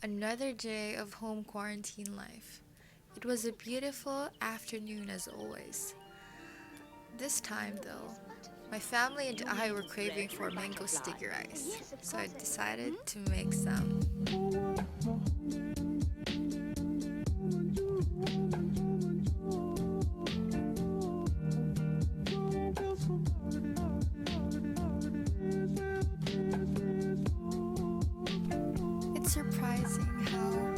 Another day of home quarantine life. It was a beautiful afternoon as always. This time though, my family and I were craving for mango sticky rice, so I decided to make some. It's surprising how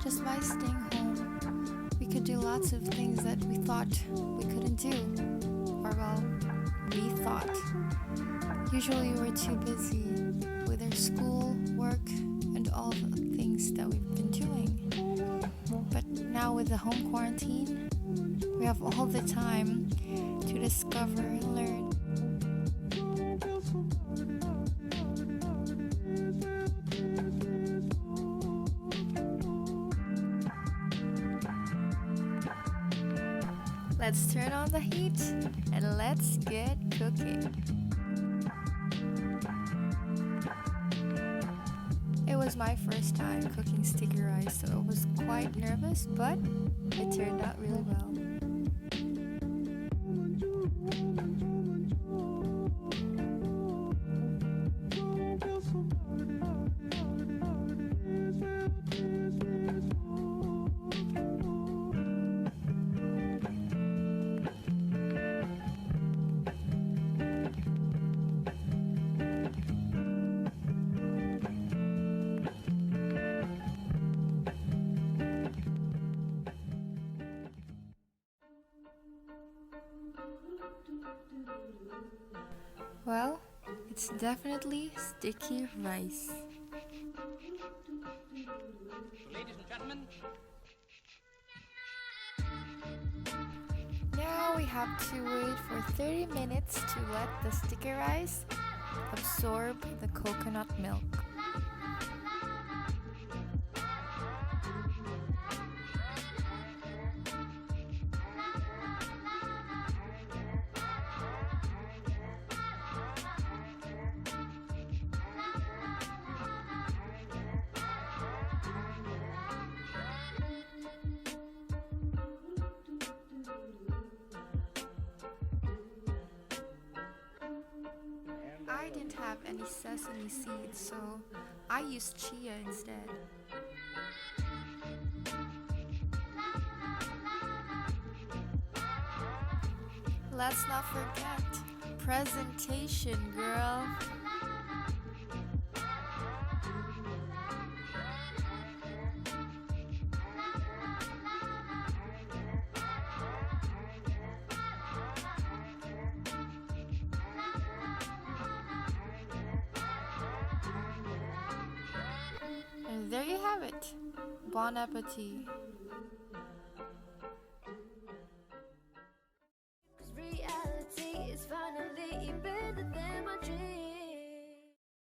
just by staying home, we could do lots of things that we thought we couldn't do. Or well, we thought. Usually we were too busy with our school, work, and all the things that we've been doing. But now with the home quarantine, we have all the time to discover and learn. Let's turn on the heat and let's get cooking. It was my first time cooking sticky rice, so I was quite nervous, but it turned out really well. Well, it's definitely sticky rice. Ladies and gentlemen, Now we have to wait for 30 minutes to let the sticky rice absorb the coconut milk. I didn't have any sesame seeds, so I used chia instead. Let's not forget presentation, girl. And there you have it. Bon appetit. Reality is finally better than my dreams.